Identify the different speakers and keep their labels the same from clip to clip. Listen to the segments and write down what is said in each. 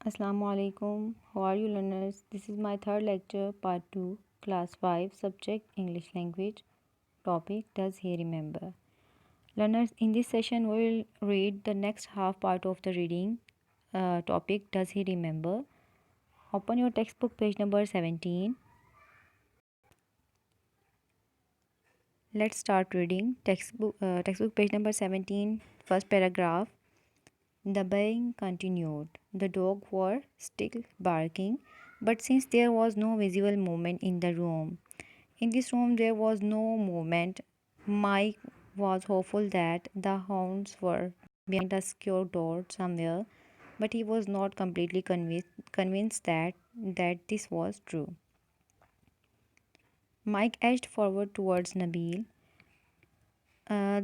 Speaker 1: Assalamu alaikum. How are you, learners? This is my third lecture, part 2, class 5, subject English language. Topic Does he remember? Learners, in this session, we will read the next half part of the reading. Topic Does he remember? Open your textbook, page number 17. Let's start reading. Textbook page number 17, first paragraph. The baying continued. The dogs were still barking, but since there was no visible movement in the room, in this room there was no movement, Mike was hopeful that the hounds were behind a secure door somewhere, but he was not completely convinced that this was true. Mike edged forward towards Nabil. Uh,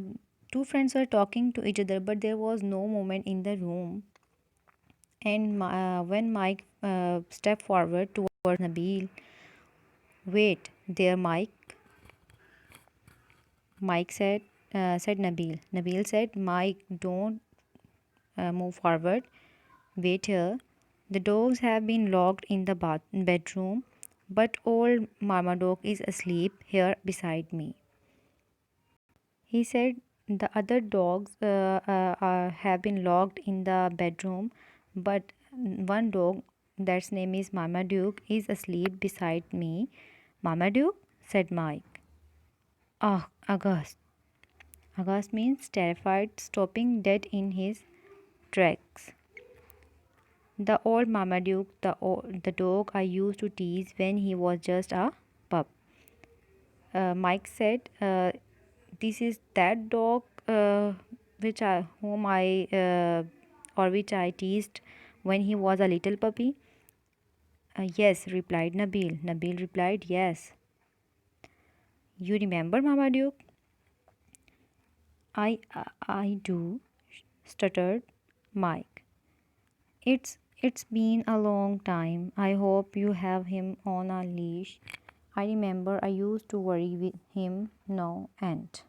Speaker 1: Two friends were talking to each other, but there was no movement in the room. And when Mike stepped forward towards Nabil, "Wait there, Mike," said Nabil. Nabil said, "Mike, don't move forward. Wait here. The dogs have been locked in the bedroom, but old Marmaduke is asleep here beside me." He said the other dogs have been locked in the bedroom, but one dog, that's name is Marmaduke, is asleep beside me. "Marmaduke?" said Mike. Ah, August. August means terrified, stopping dead in his tracks. The old Marmaduke, the dog I used to tease when he was just a pup. Mike said, "This is that dog which I teased when he was a little puppy." "Yes," replied Nabil. Nabil replied, "Yes." "You remember Marmaduke?" I do," stuttered Mike. It's been a long time. I hope you have him on a leash. I remember I used to worry with him no end."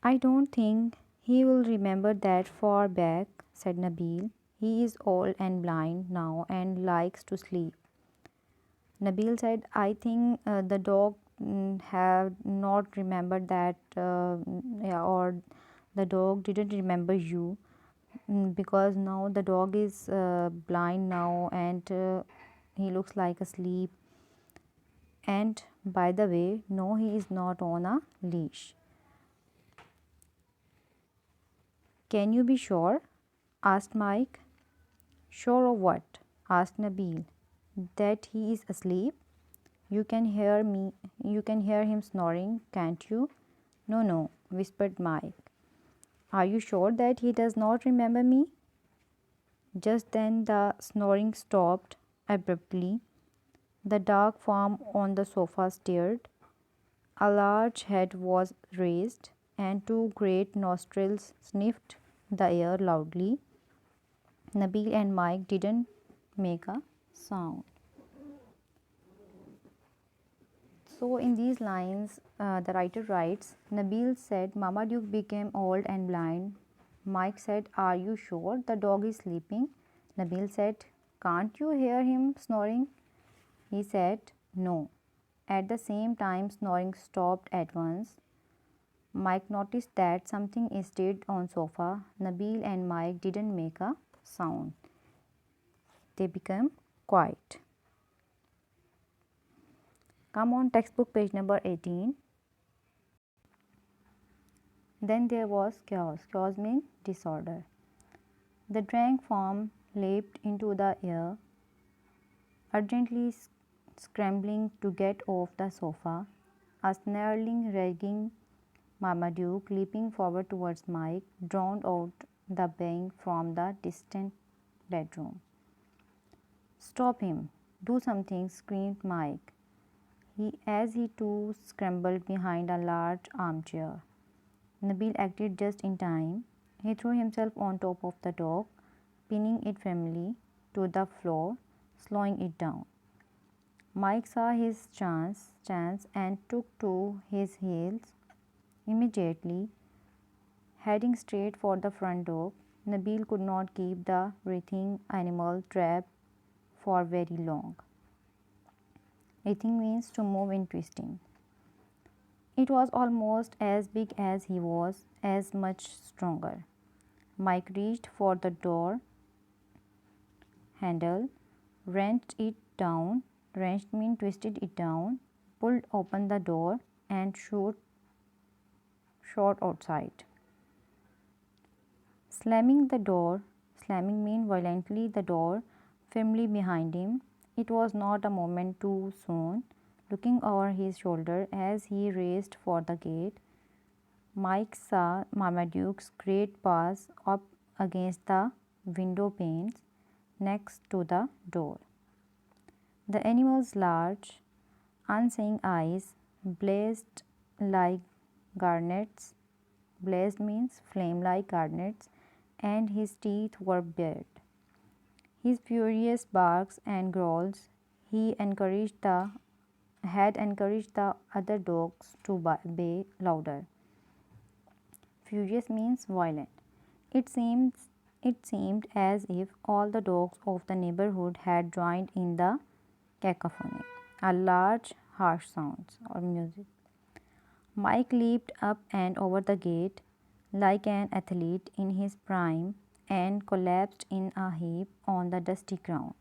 Speaker 1: "I don't think he will remember that far back," said Nabil. "He is old and blind now and likes to sleep." Nabil said, "I think the dog have not remembered that, yeah, or the dog didn't remember you, because now the dog is blind now and he looks like asleep. And by the way, no, he is not on a leash." "Can you be sure?" asked Mike. "Sure of what?" asked Nabil. "That he is asleep. You can hear him snoring, can't you?" "No, no," whispered Mike. "Are you sure that he does not remember me?" Just then the snoring stopped abruptly. The dark form on the sofa stirred. A large head was raised, and two great nostrils sniffed the air loudly. Nabil and Mike didn't make a sound. So, in these lines, the writer writes, Nabil said, "Marmaduke became old and blind." Mike said, "Are you sure the dog is sleeping?" Nabil said, "Can't you hear him snoring?" He said, "No." At the same time, snoring stopped at once. Mike noticed that something is dead on sofa. Nabil and Mike didn't make a sound. They became quiet. Come on, textbook page number 18. Then there was chaos. Chaos means disorder. The drank form leaped into the air, urgently scrambling to get off the sofa. A snarling, raging Marmaduke, leaping forward towards Mike, drowned out the baying from the distant bedroom. "Stop him! Do something!" screamed Mike, as he too scrambled behind a large armchair. Nabil acted just in time. He threw himself on top of the dog, pinning it firmly to the floor, slowing it down. Mike saw his chance and took to his heels immediately, heading straight for the front door. Nabil could not keep the writhing animal trapped for very long. Writhing means to move in twisting. It was almost as big as he was, as much stronger. Mike reached for the door handle, wrenched it down, wrenched means twisted it down, pulled open the door, and shot outside. Slamming the door, slamming means violently the door firmly behind him. It was not a moment too soon. Looking over his shoulder as he raced for the gate, Mike saw Marmaduke's great paws up against the window panes next to the door. The animal's large, unseeing eyes blazed like garnets. Blazed means flame like garnets, and his teeth were bared. His furious barks and growls he had encouraged the other dogs to bay louder. Furious means violent. It seemed as if all the dogs of the neighborhood had joined in the cacophony. A large, harsh sounds or music. Mike leaped up and over the gate like an athlete in his prime and collapsed in a heap on the dusty ground.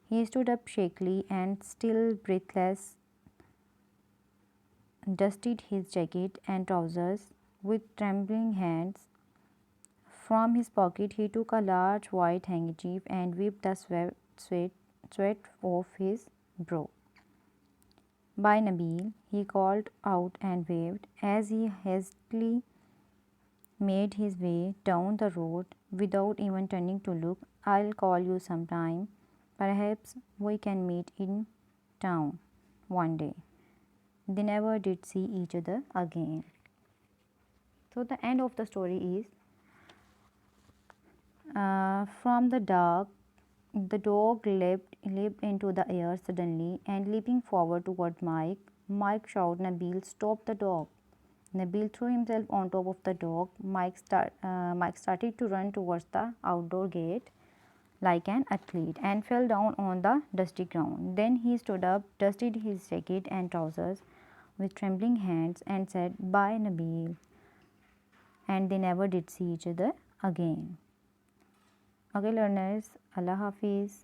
Speaker 1: He stood up shakily and, still breathless, dusted his jacket and trousers with trembling hands. From his pocket he took a large white handkerchief and wiped the sweat off his brow. "By Nabil," he called out and waved as he hastily made his way down the road without even turning to look. "I'll call you sometime. Perhaps we can meet in town one day." They never did see each other again. So the end of the story is from the dark, the dog leaped into the air suddenly and leaping forward toward Mike. Mike shouted, "Nabil, stop the dog." Nabil threw himself on top of the dog. Mike started to run towards the outdoor gate like an athlete and fell down on the dusty ground. Then he stood up, dusted his jacket and trousers with trembling hands, and said, "Bye, Nabil." And they never did see each other again. Okay, learners, Allah Hafiz.